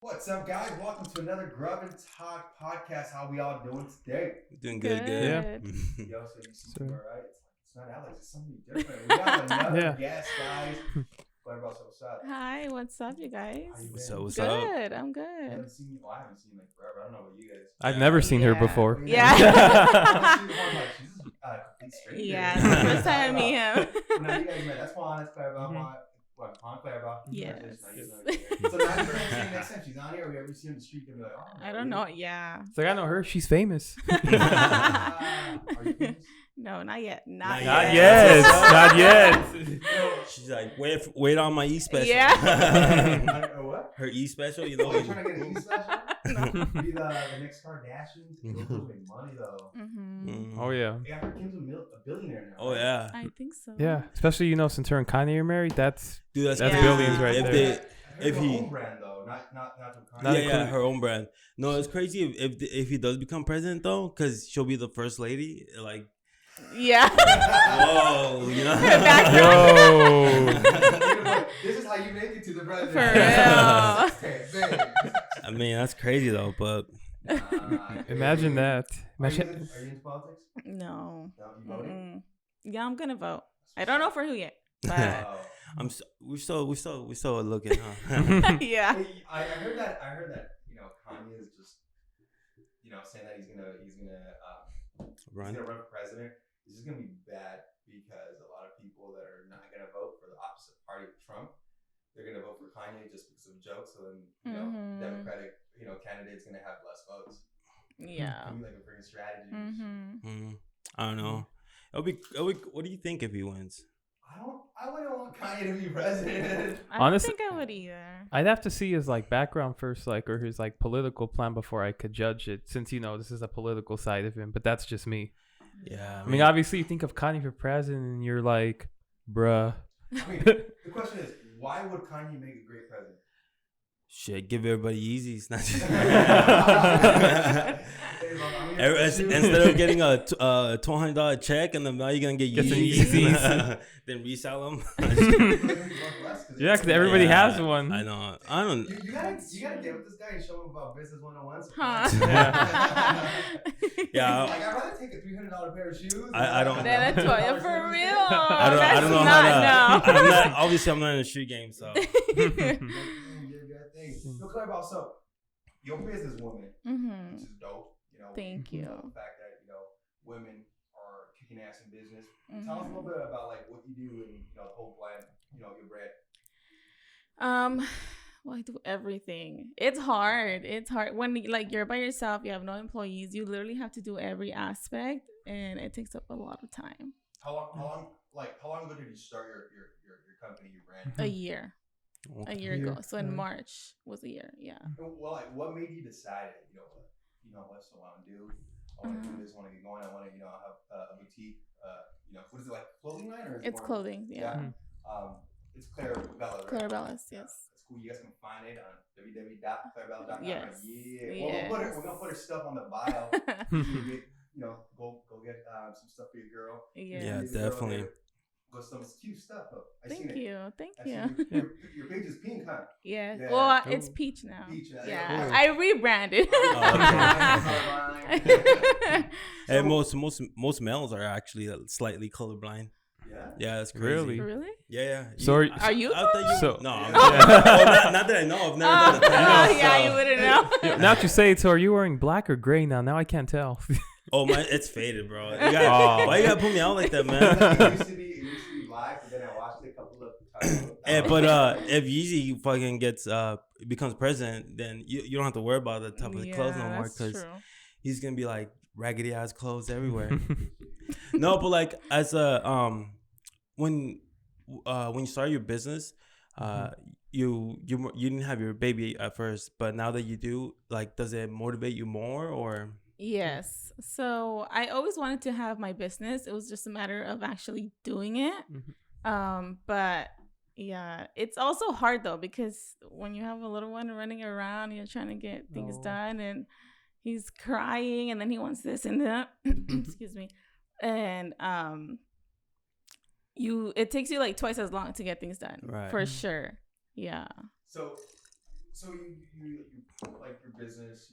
What's up, guys? Welcome to another Grub'N Talk Podcast. How we all doing today? Doing good. Yeah. Yo, so you see me, right? It's not Alex. It's somebody different. We got another guest, guys. Claribellas, what's up? Hi, what's up, you guys? What's good. up? I'm I good. haven't seen you. Well, I haven't seen you like forever. I don't know about you guys. I've never seen her before. Yeah. She's a complete stranger. Yeah, it's the first time I meet him. Now you guys met. That's Juan. That's Claribellas. Juan Claribellas. Yes. So now you're gonna see next time she's on here. We ever see her in the street, they'll be like, oh. I don't know. Yeah. It's like, I know her. She's famous. Are you famous? No, not yet. Not Not yet. yet. Not yet. She's like, wait on my E special. Yeah. What? Her E special, you Oh, know. you're trying to get an E special? No. Be the next Kardashian. Those make money though. Mm-hmm. Oh, yeah. Yeah, her Kim's a billionaire now. Oh yeah, I think so. Yeah. Especially, since her and Kanye are married, that's dude, that's Yeah. billions right if there. They, if her he, own brand though, not to Not yeah, including- her own brand. No, it's crazy if he does become president though, because she'll be the first lady. Like, Yeah. whoa, you know. Yo. This is how you make it to the president. For real. I mean, that's crazy though, but Imagine that. Are you Imagine. into politics? No. No, you voting? Mm-mm. Yeah, I'm gonna vote. I don't know for who yet, but Oh. we're still looking, huh? yeah. Hey, I heard that Kanye is just saying that he's gonna Run. run for president. This is gonna be bad because a lot of people that are not gonna vote for the opposite party of Trump, they're gonna vote for Kanye just because of jokes. So then Democratic candidate's gonna have less votes. Yeah. It'll be like a freaking strategy. I don't know. What do you think if he wins? I wouldn't want Kanye to be president. I don't Honestly- think I would either. I'd have to see his background first, or his political plan before I could judge it. Since this is a political side of him, but that's just me. Yeah, I mean, obviously, you think of Kanye for president, and you're like, bruh. I mean, the question is, why would Kanye make a great president? shit, give everybody Yeezys. Not just Instead instead of getting a $200 check and then now you're gonna get Get some Yeezys, then resell them. Yeah, because everybody has one. I know. I don't. You gotta get with this guy and show him about business 101. Huh. Yeah. Like, I'd rather take a $300 pair of shoes. I don't. Then a Toya for real. I don't know how to. I'm not, obviously, I'm not in the shoe game, so. No, Claribellas, so you're a businesswoman, Mm-hmm. which is dope. Thank you. The fact that women are kicking ass in business. Tell us a little bit about what you do and the whole plan. Your brand. Well, I do everything. It's hard. When you're by yourself, you have no employees. You literally have to do every aspect, and it takes up a lot of time. How long ago did you start your company, your brand? A year. Okay. A year ago. So in March was a year. Yeah. Well, what made you decide? What's I want to do? I want to do this. I want to get going. I want to have a boutique. What is it, like clothing line or? It's clothing. Yeah. It's Claribellas. Right? Claribellas. Yes. That's cool. You guys can find it on www.claribellas.com. Yes. Yeah. Yes. Well, we're gonna put her stuff on the bio. Go get some stuff for your girl. Yes. Yeah, Your girl definitely. there. Got some cute stuff though. Thank you. Thank I see you. Your page is pink, huh? Yeah. Yeah. Well, it's peach now. Peach, Yeah. cool. I rebranded. And most males are actually slightly colorblind. Yeah. Yeah, that's crazy. Really? Really? Yeah. So Are you? I thought So- no. I'm Yeah. not that I know. I've never done a test. Yeah, so- you wouldn't know. Yeah, now that you say it, so are you wearing black or gray now? Now I can't tell. Oh my, it's faded, bro. Why you gotta put me out like that, man? It used to be black, but then I watched it a couple of times. But if Yeezy fucking becomes president, then you don't have to worry about the type of clothes no more that's because true. he's gonna be like raggedy ass clothes everywhere. No, but like as a when you start your business, you didn't have your baby at first, but now that you do, like, does it motivate you more or? Yes. So I always wanted to have my business. It was just a matter of actually doing it. But yeah, it's also hard though, because when you have a little one running around, you're trying to get things done and he's crying and then he wants this and that. Excuse me. And it takes you like twice as long to get things done. Right. For sure. Yeah. So So you like your business,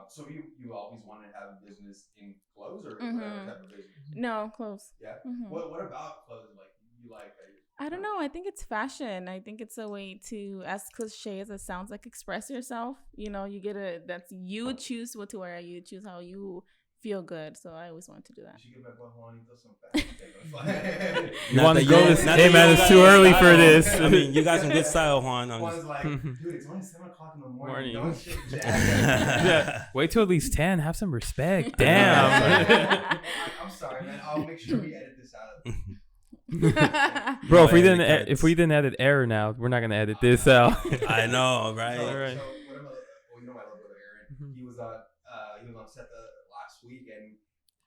so you always wanted to have a business in clothes or whatever type of business? No, clothes. Yeah. What about clothes? Like you like? I don't know. I think it's fashion. I think it's a way to, as cliche as it sounds, like express yourself. You you choose what to wear. You choose how you feel good. So I always want to do that. You should give my boy Juanito some fashion. You want to go this? Hey man, it's too early for this. I mean, you got some good style, Juan. Juan's like, dude, it's only 7:00 in the morning. Don't shit, Jack. Yeah. Wait till at least 10. Have some respect. Damn. I'm sorry, man. I'll make sure we edit this out. Bro, if we didn't edit error now, we're not gonna edit this out. I know, right? So All right. My little brother Aaron, he was on set last week, and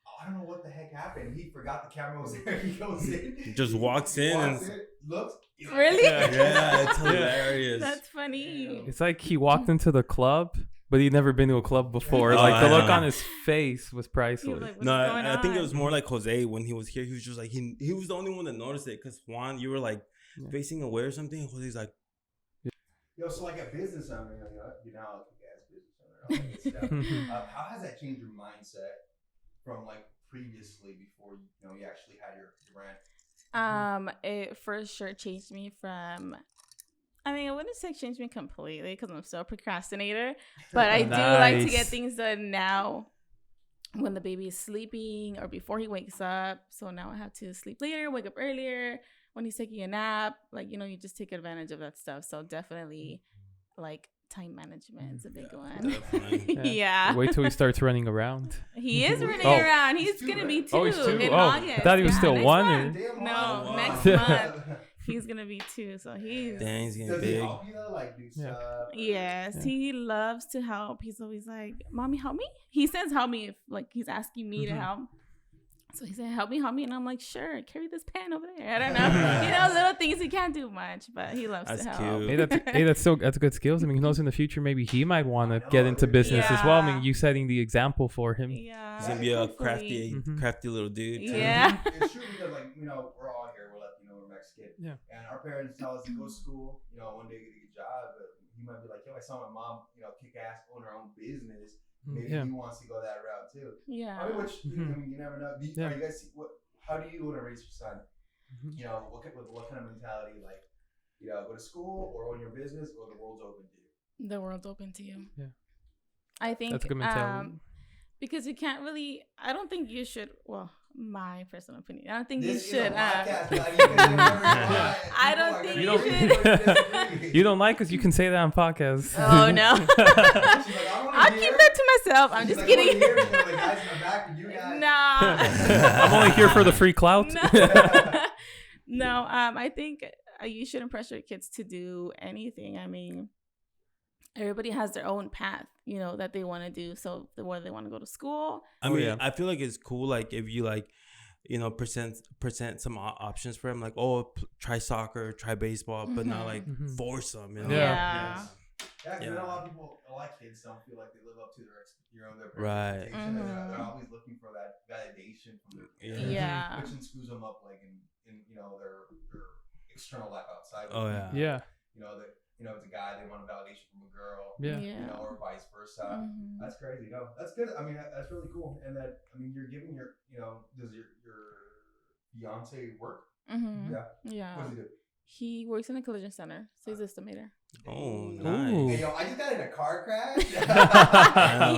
I don't know what the heck happened. He forgot the camera was there. He goes in, just walks in, looks. Really? Yeah, it's hilarious. That's funny. Yeah. It's like he walked into the club, but he'd never been to a club before. Like the look on his face was priceless. Like, no, I think it was more like Jose when he was here. He was just like he was the only one that noticed it because Juan, you were like facing away or something. Jose's like, yo, so like a business owner, you know, like a gas business owner, all that good stuff. How has that changed your mindset from like previously before you actually had your brand? It for sure changed me from. I mean, I wouldn't say change me completely because I'm still a procrastinator, but I do like to get things done now when the baby is sleeping or before he wakes up. So now I have to sleep later, wake up earlier when he's taking a nap. Like, you just take advantage of that stuff. So definitely like time management is a big one. Yeah. Wait till he starts running around. He is running around. He's going to be 2 in August. I thought he was still 1. No, next month. He's gonna be 2, so he's getting Does big. He help you though, like do stuff? Yes, he loves to help. He's always like, "Mommy, help me." He says, "Help me," if like he's asking me to help. So he said, help me. And I'm like, sure, carry this pen over there. I don't know. Little things he can't do much, but he loves to help. Cute. That's good skills. I mean, who knows in the future, maybe he might want to get into business as well. I mean, you setting the example for him. Yeah. He's going to be a crafty little dude. Yeah. It's true because, like, we're all here. We're like, we're Mexican. Yeah. And our parents tell us to go to school, one day get a good job. But he might be like, yo, I saw my mom, kick ass, own her own business. Maybe he wants to go that route too. Yeah. I mean, you never know. Are you guys? How do you want to raise your son? What kind of mentality? Like, go to school or own your business, or the world's open to you. The world's open to you. Yeah. I think that's a good mentality. Because you can't really. I don't think you should. Well, my personal opinion. I don't think this you should. I don't think you should. You don't like us? You can say that on podcasts. Oh no. I'll keep that to myself. I'm just kidding. Nah. I'm only here for the free clout. No. I think you shouldn't pressure your kids to do anything. I mean, everybody has their own path, that they want to do. So whether they want to go to school. I feel like it's cool. Like if you present some options for him, like, try soccer, try baseball, but not like force them. Yeah, because a lot of kids don't feel like they live up to their own expectation. Right. They're always looking for that validation from their parents, which screws them up, like in their external life outside. Yeah. It's a guy, they want a validation from a girl. Yeah. Or vice versa. That's crazy. No, that's good. I mean, that's really cool. And that, you're giving your, does your fiance work? Yeah. What does he do? He works in a collision center, so he's an estimator. Oh, nice. Hey, I just got in a car crash.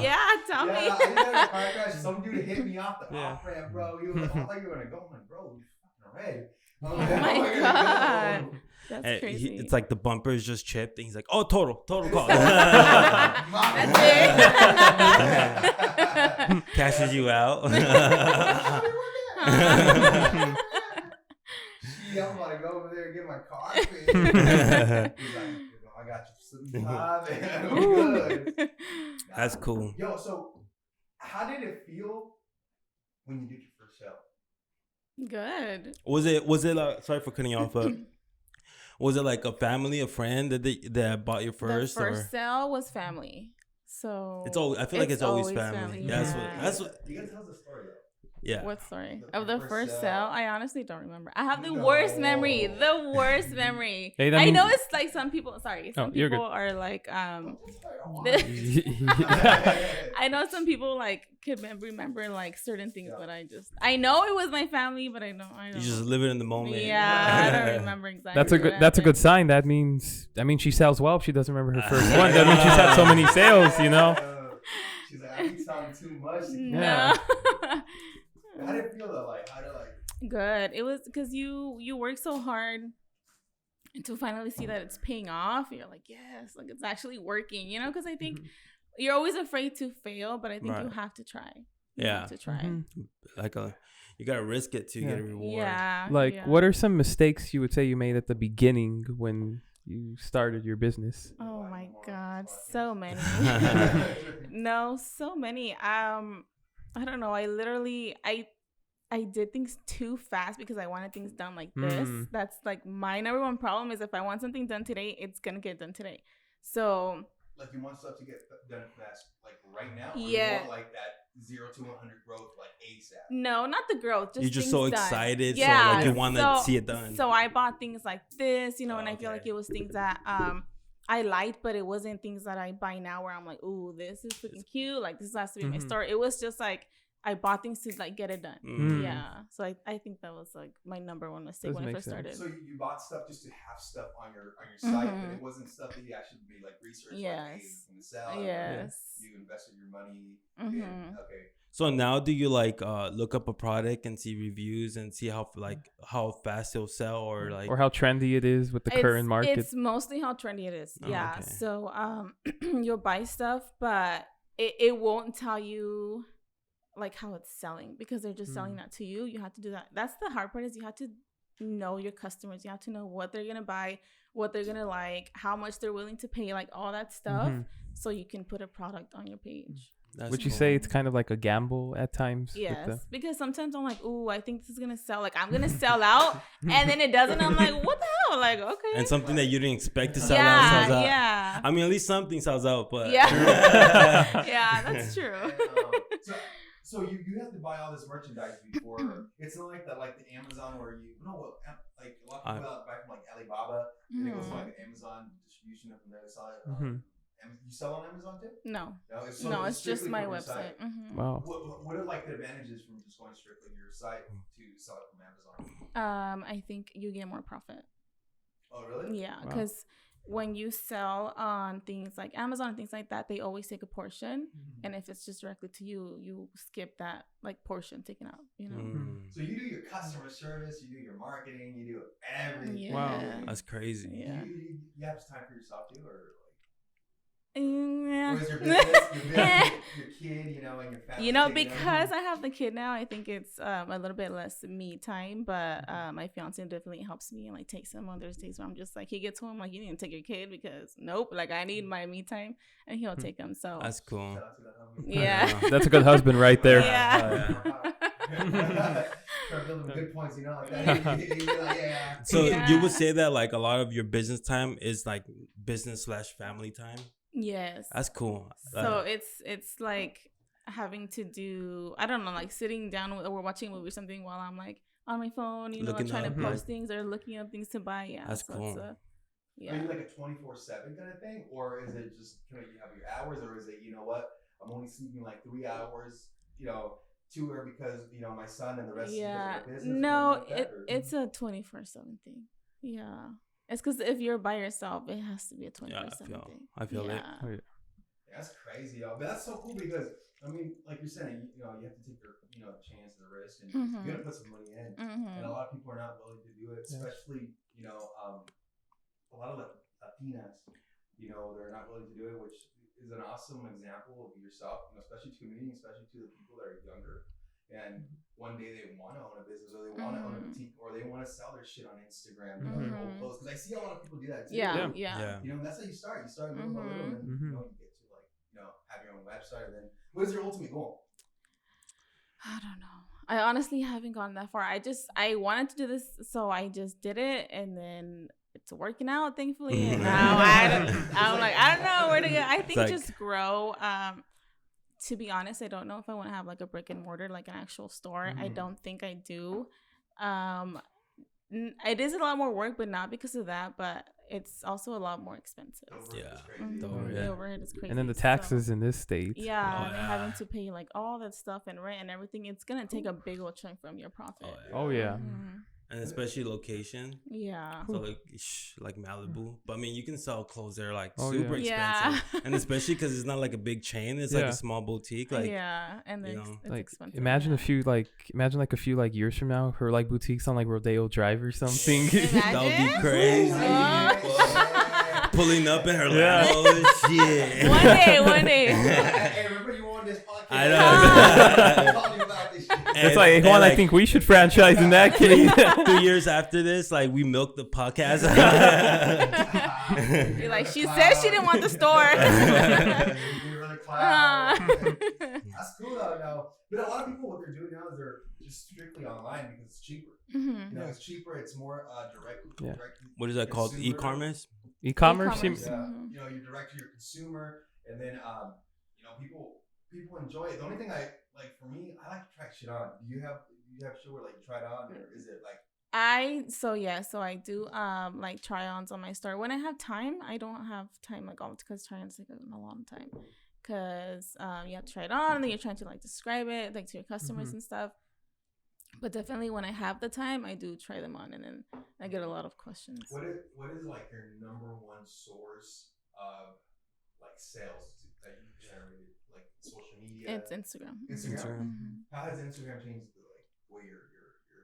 Yeah, tell me. I just got in a car crash. Some dude hit me off the off ramp, bro. He was like, I thought you were going to go. I'm like, bro, you fucking red. Oh my God. That's crazy. It's like the bumper is just chipped, and he's like, "Oh, total call." That's it. Cashes you out. I'm about to go over there and get my car fixed. He's like, I got you 75. That's cool. Yo, so how did it feel when you did your first sale? Good. Was it sorry for cutting you off, but was it like a family, a friend that bought your first? The first sale was family. So I feel like it's always family. That's what. You gotta tell us the story though. Yeah. What story? Of the first sale? I honestly don't remember. I have the worst memory. The worst memory. Hey, I know means- it's like some people. Sorry, some you're people good. are like I I know some people like could remember like certain things, but I know it was my family, but I don't. You just live it in the moment. Yeah, I don't remember exactly. That's a good sign. That means she sells well if she doesn't remember her first one. That means she's had so many sales, you know. She's like, I be selling too much. No. How did it feel though? Like, how did Good. It was because you work so hard, and to finally see that it's paying off, you're like, yes, like it's actually working. You know, because I think you're always afraid to fail, but I think you have to try. You have to try. Like you gotta risk it to get a reward. Yeah. Like, what are some mistakes you would say you made at the beginning when you started your business? Oh my God, so many. No, so many. I don't know. I literally I did things too fast because I wanted things done like this. That's like my number one problem is if I want something done today, it's gonna get done today. So like you want stuff to get done fast, like right now? Or Yeah. you want like that 0 to 100 growth, like ASAP? no, not the growth. Just You're just things so done. excited, Yeah. so like you want to see it done. So I bought things like this, you know, and I feel like it was things that I liked, but it wasn't things that I buy now where I'm like, ooh, this is freaking cute. Like this has to be my store. It was just like I bought things to like get it done. Yeah. So I think that was like my number one mistake when I first started. So you bought stuff just to have stuff on your site, but it wasn't stuff that you actually made like research. Yes. Like, hey, it's gonna sell. Yes. You invested your money. In, okay. So now do you like look up a product and see reviews and see how fast it'll sell or like or how trendy it is with the current market? It's mostly how trendy it is. Oh, Yeah. okay. So you'll buy stuff, but it won't tell you like how it's selling because they're just selling that to you. You have to do that. That's the hard part is you have to know your customers. You have to know what they're gonna buy, what they're gonna like, how much they're willing to pay, like all that stuff, so you can put a product on your page. Would you say it's kind of like a gamble at times? Yes, because sometimes I'm like, ooh, I think this is gonna sell. Like I'm gonna sell out, and then it doesn't. I'm like, what the hell? Like, okay. And something that you didn't expect to sell out sells out. Yeah. I mean, at least something sells out, but yeah, yeah, that's true. So you have to buy all this merchandise before. It's not like the Amazon where like a lot of people buy from like Alibaba and it goes to like Amazon distribution from there. You sell on Amazon too? No, No, it's just my website. Wow. What are like the advantages from just going strictly to your site to sell it from Amazon? I think you get more profit. Oh, really? Yeah, because when you sell on things like Amazon and things like that, they always take a portion, and if it's just directly to you, you skip that like portion taken out. You know. So you do your customer service, you do your marketing, you do everything. Yeah. wow, that's crazy. Yeah. You have time for yourself too, or Yeah. or is your business, your kid, you know, and your family? You know, because I have the kid now, I think it's a little bit less me time, but my fiance definitely helps me and like takes him on those days where I'm just like, he gets home, like, you need to take your kid because nope, like I need my me time, and he'll take him. So That's cool. yeah, That's a good husband right there. Yeah. Start building good points, you know, like that. So you would say that like a lot of your business time is like business/family time? Yes. That's cool. So it's like having to do, I don't know, like sitting down or watching a movie or something while I'm like on my phone, you know, trying to post things or looking up things to buy. Yeah, that's so cool. Are you like a 24/7 kind of thing, or is it just kind of you have your hours, or is it, you know what, I'm only sleeping like 3 hours, you know, 2 are because, you know, my son and the rest of the business? No, it's a 24/7 thing. Yeah. It's because if you're by yourself, it has to be a 24/7 thing. I feel it. That's crazy, y'all. But that's so cool because, I mean, like you're saying, you know, you have to take your, you know, chance and the risk, and you got to put some money in. And a lot of people are not willing to do it, especially, you know, a lot of Latinas, you know, they're not willing to do it, which is an awesome example of yourself, you know, especially to community, especially to the people that are younger. And one day they want to own a business, or they want to own a boutique, or they want to sell their shit on Instagram, you know, their old clothes. Because I see a lot of people do that too. Yeah. You know, and that's how you start. You start little by little, and then you know, you get to like, you know, have your own website. And then, what is your ultimate goal? I don't know. I honestly haven't gone that far. I wanted to do this, so I just did it, and then it's working out, thankfully. And now I don't know where to go. I think just grow. to be honest, I don't know if I want to have like a brick and mortar, like an actual store. I don't think I do. It is a lot more work, but not because of that, but it's also a lot more expensive. The overhead is crazy. And then the taxes in this state. Yeah, and having to pay like all that stuff and rent and everything, it's gonna take a big old chunk from your profit. Oh yeah. And especially location. Yeah. So like Malibu, but I mean you can sell clothes there like super expensive, and especially because it's not like a big chain. It's like a small boutique. Like and it's like expensive. imagine a few a few like years from now, her like boutiques on like Rodeo Drive or something. That would be crazy. Pulling up in her lap. Oh shit. One day. Hey, remember you on this podcast? I know. It's like, Juan, I think we should franchise in that case. 2 years after this, like we milked the podcast. You're like, she said she didn't want the store. That's cool though. No, but a lot of people, what they're doing now is they're just strictly online because it's cheaper. You know, it's cheaper. It's more direct. What is that called? ECommerce. ECommerce. You know, you're direct to your consumer, and then you know, people enjoy it. The only thing I like, for me, I like to try shit on. Do you have shit where like you try it on, or is it like? So I do like try-ons on my store when I have time. I don't have time like all because try-ons take a long time because you have to try it on and then you're trying to like describe it like to your customers and stuff. But definitely when I have the time, I do try them on and then I get a lot of questions. What is like your number one source of like sales that you generated, like social media? It's Instagram. How has Instagram changed the like way your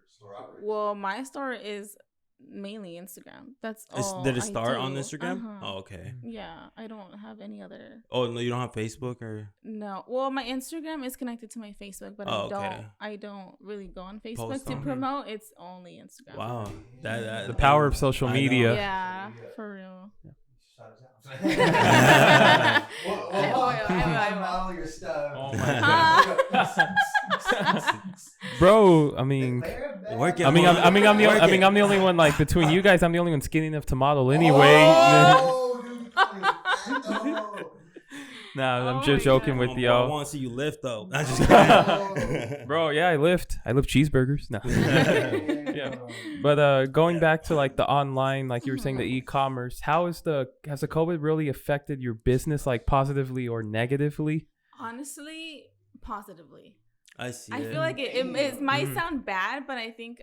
store operates? Well, my store is mainly Instagram. That's all. Did it start on Instagram? Oh, okay. Yeah, I don't have any other. Oh no, you don't have Facebook or? No. Well, my Instagram is connected to my Facebook, but I don't really go on Facebook to promote. It's only Instagram. Wow, that the power of social media. Yeah, for real. I model your stuff. Oh my god. Bro, I mean, I'm the only one like between you guys. I'm the only one skinny enough to model anyway. Nah, I'm just joking with y'all. I want to see you lift though. Bro, yeah, I lift cheeseburgers. No. Yeah. But going back to like the online, like you were saying, the e-commerce, has the COVID really affected your business like positively or negatively? Honestly, positively. I see. I feel like it might sound bad, but I think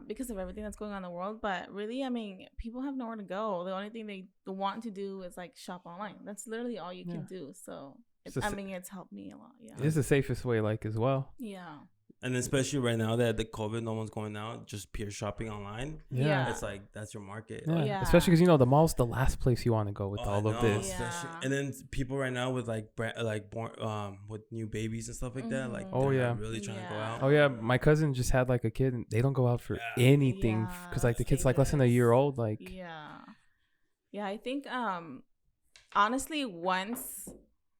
because of everything that's going on in the world, but really, I mean, people have nowhere to go. The only thing they want to do is like shop online. That's literally all you can do. So, it's helped me a lot. Yeah. It's the safest way, like, as well. Yeah. And especially right now that the COVID, no one's going out, just pure shopping online. Yeah. It's like, that's your market. Yeah. Yeah. Especially because, the mall's the last place you want to go with all of this. Yeah. And then people right now with born with new babies and stuff like that, like, really trying to go out. Oh, yeah. My cousin just had like a kid and they don't go out for anything because like the kid's like less than a year old. Like, yeah. I think, honestly, once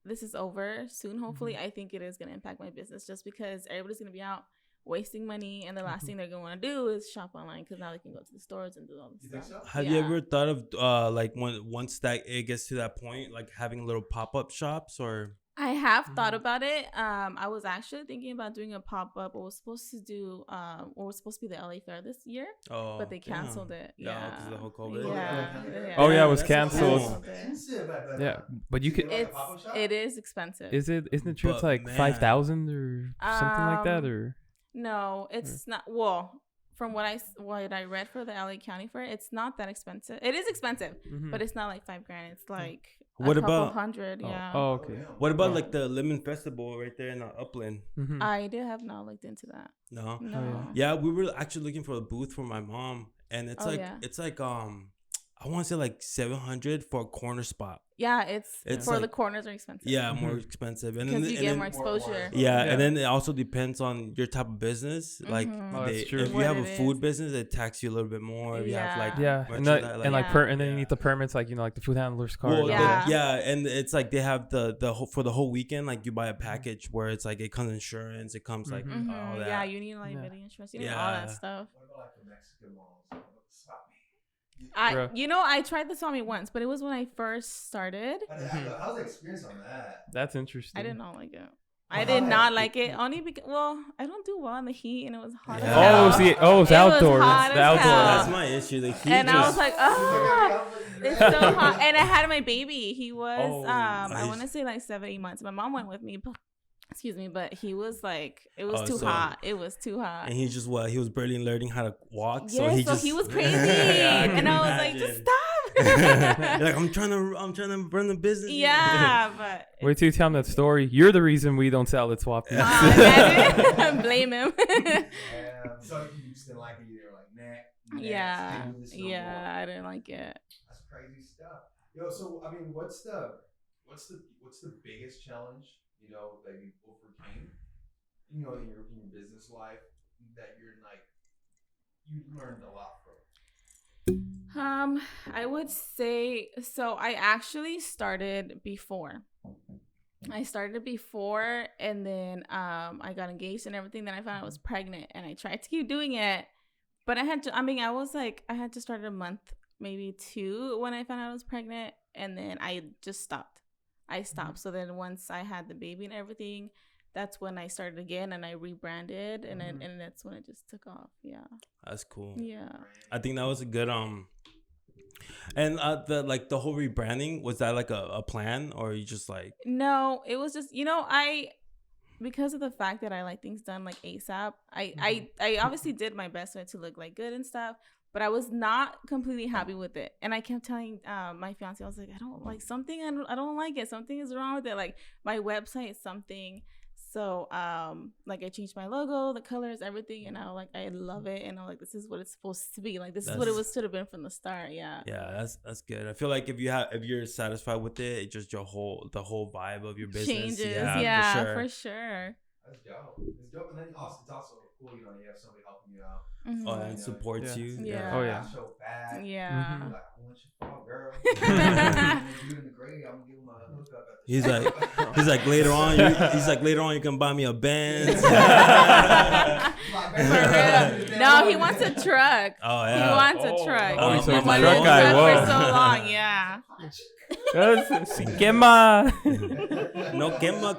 this is over soon, hopefully, I think it is going to impact my business just because everybody's going to be out wasting money and the last thing they're going to want to do is shop online because now they can go to the stores and do all this stuff. So? Have you ever thought of like once that it gets to that point, like having little pop-up shops or? I have thought about it. I was actually thinking about doing a pop-up. What was supposed to be the LA Fair this year, but they canceled it. Yeah, because of the whole COVID. Yeah. Oh yeah, it was canceled. Cool. Yeah, but you could. It is expensive. Isn't it true? It's like 5,000 or something like that, or no, it's not. Well, from what I read for the LA County Fair, it's not that expensive. It is expensive, but it's not like $5,000. It's like what a couple about hundred? Yeah. Oh, okay. What about like the Lemon Festival right there in Upland? I have not looked into that. No. No. Yeah, we were actually looking for a booth for my mom, and it's like I want to say like $700 for a corner spot. Yeah, it's for like, the corners are expensive. Yeah, more expensive, and because you get more exposure. Yeah, and then it also depends on your type of business. Like, that's true. If you have a food business, it tax you a little bit more. If you have like and then you need the permits, like like the food handler's card. Well, and it's like they have the for the whole weekend. Like you buy a package where it's like it comes insurance, it comes like all that. Yeah, you need liability insurance. You need all that stuff. What about like the Mexican malls? I tried the Swami once, but it was when I first started. How's the experience on that? That's interesting. I did not like it. I did not like it only because, I don't do well in the heat and it was hot. Yeah. As hell. It's outdoors. hot It's the as outdoors. hell. That's my issue. The heat And I was just. like, it's so hot. And I had my baby. He was, I want to say like 7-8 months. My mom went with me. Excuse me, but he was like, it was too hot. It was too hot. And he just he was barely learning how to walk. Yeah, so he was crazy. I and I was imagine. like, just stop. Like I'm trying to run the business. Yeah, but Wait till you tell him that story. You're the reason we don't sell at Swap. blame him. So you just didn't like it either, like nah. Yeah, I didn't like it. That's crazy stuff. Yo, so I mean, what's the biggest challenge that you overcame, in your business life that you learned a lot from? I would say so. I actually started before. And then I got engaged and everything. Then I found out I was pregnant, and I tried to keep doing it, but I had to start a month, maybe 2, when I found out I was pregnant, and then I just stopped. So then once I had the baby and everything, that's when I started again, and I rebranded, and and that's when it just took off. Yeah, That's cool. Yeah, I think that was a good and the whole rebranding, was that like a plan, or you just like? No, it was just because of the fact that I like things done like ASAP. I obviously did my best to look like good and stuff, but I was not completely happy with it. And I kept telling my fiance, I was like, I don't like something. I don't like it. Something is wrong with it. Like my website is something. So like I changed my logo, the colors, everything, and I love it. And I'm like, this is what it's supposed to be. Like this is what it should have been from the start. Yeah. Yeah, that's good. I feel like if you're satisfied with it, it just the whole vibe of your business changes. Yeah, for sure. That's dope. It's dope, and then it's also cool. You have somebody helping you out. Mm-hmm. Oh, and supports you. Yeah. Oh yeah. So bad. Yeah. Like, I want you fall, girl. You in the grade, I'm gonna give him a hookup at the He's like later on you can buy me a Benz. No, he wants a truck. Oh yeah. He wants a truck. Oh, he's a my truck little guy. truck Whoa. for so long. Yeah. No quema.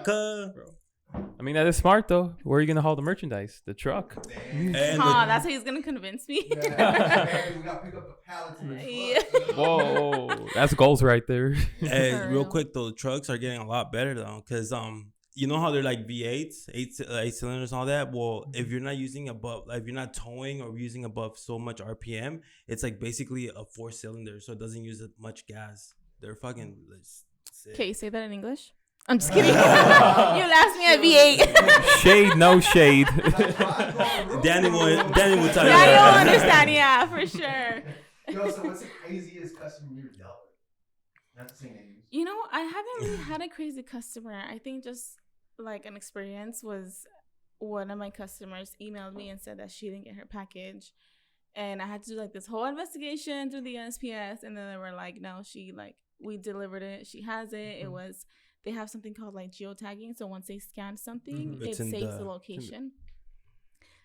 I mean, that is smart though. Where are you gonna haul the merchandise? The truck. That's how he's gonna convince me. We gotta pick up the pallets in the truck. Whoa, that's goals right there. Hey, For real real. quick though, the trucks are getting a lot better though, because you know how they're like V8s, 8 cylinders, and all that. Well, if you're not using if you're not towing or using above so much RPM, it's like basically a 4-cylinder, so it doesn't use much gas. They're fucking sick. Okay, say that in English. I'm just kidding. You asked me at V8. Shade, no shade. Danny will tell you Yeah, that. you'll understand. Yeah, for sure. Yo, so what's the craziest customer you've dealt with? Not to say names. I haven't really had a crazy customer. I think just like an experience was one of my customers emailed me and said that she didn't get her package. And I had to do like this whole investigation through the USPS. And then they were like, no, we delivered it. She has it. They have something called like geotagging. So once they scan something, it saves the location.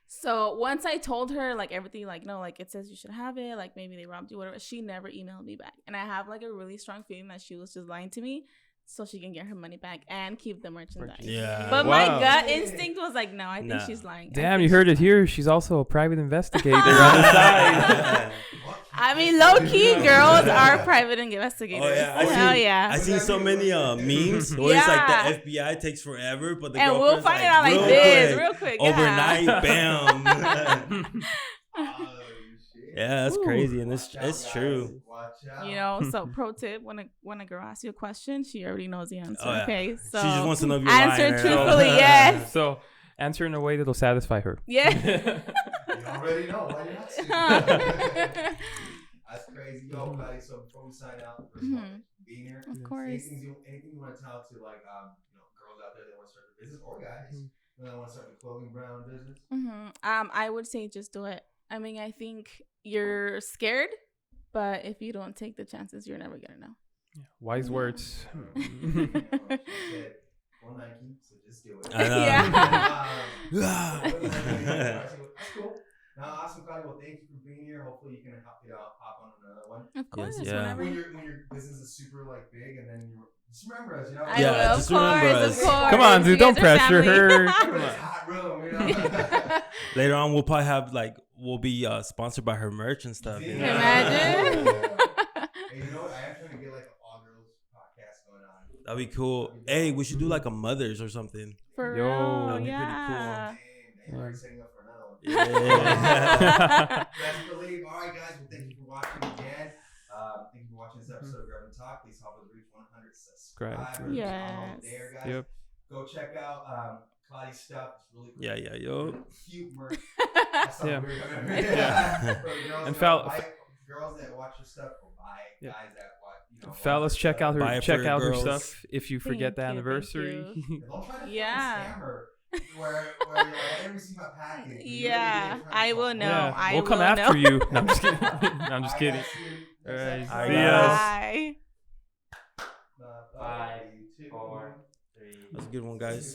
So once I told her like everything, like, no, like it says you should have it, like maybe they robbed you, whatever, she never emailed me back. And I have like a really strong feeling that she was just lying to me so she can get her money back and keep the merchandise. Yeah. But Wow. my gut instinct was like, no, I think she's lying. Damn, you heard it here. She's also a private investigator on the side. I mean, low key, girls are private investigators. Oh yeah, Hell yeah. I seen so many memes where it's like the FBI takes forever, but the And we'll girlfriend's find it out like this, real quick. Yeah. overnight, bam. Yeah, that's Ooh. crazy, and it's true. Watch out. So pro tip, when a girl asks you a question, she already knows the answer. Oh, yeah. Okay, so She just wants to know if you're answer lying or not. truthfully, yes. So answer in a way that'll satisfy her. Yeah. You already know. Why you not saying? That's crazy. Yo, Clare, so before we sign out, first of all, being here. Of course. Anything you want to tell to like girls out there that want to start a business, or guys that want to start a clothing brand business? I would say just do it. I mean, I think you're scared, but if you don't take the chances, you're never gonna know. Wise words. Well, Nike, so just do it. Yeah. That's cool. Now, awesome, Clare. Well, thank you for being here. Hopefully, you can hop on another one. Of course, yeah. whenever. When your business is super like big, and then just remember us, you know. I will, just remember us. Of course. Come on, You dude, don't guys are pressure family. her. Remember this hot room, you know. Later on, we'll probably have we'll be sponsored by her merch and stuff. You know? Imagine. Hey, you know what? I am trying to get like an all girls podcast going on. That'd be cool. Hey, we should do like a mothers or something. For Yo. real, That'd be pretty yeah. Dang, we're setting up for another one. Yeah. Best believe. All right, guys. Well, thank you for watching again. Thank you for watching this episode of Grub'N Talk. Please help us reach 100 subscribers. Yes. There, guys. Yep. Go check out Claudi's stuff. It's really cool. Yeah, yo. Cute merch. That's something Yeah. weird. Yeah. For the girls, And girls that watch your stuff, will buy it. Yeah. Guys that watch, you know. Fellas, check out Buy her it for her girls. stuff if you forget the Thank you, anniversary. Don't try to Yeah. scam her. Where you're like, I didn't receive my package. Yeah, I will know. Yeah, I we'll come will after know. you. No, I'm just kidding. No, I'm just kidding. All Alright, right. see ya. Bye. 5, That's a good one, guys.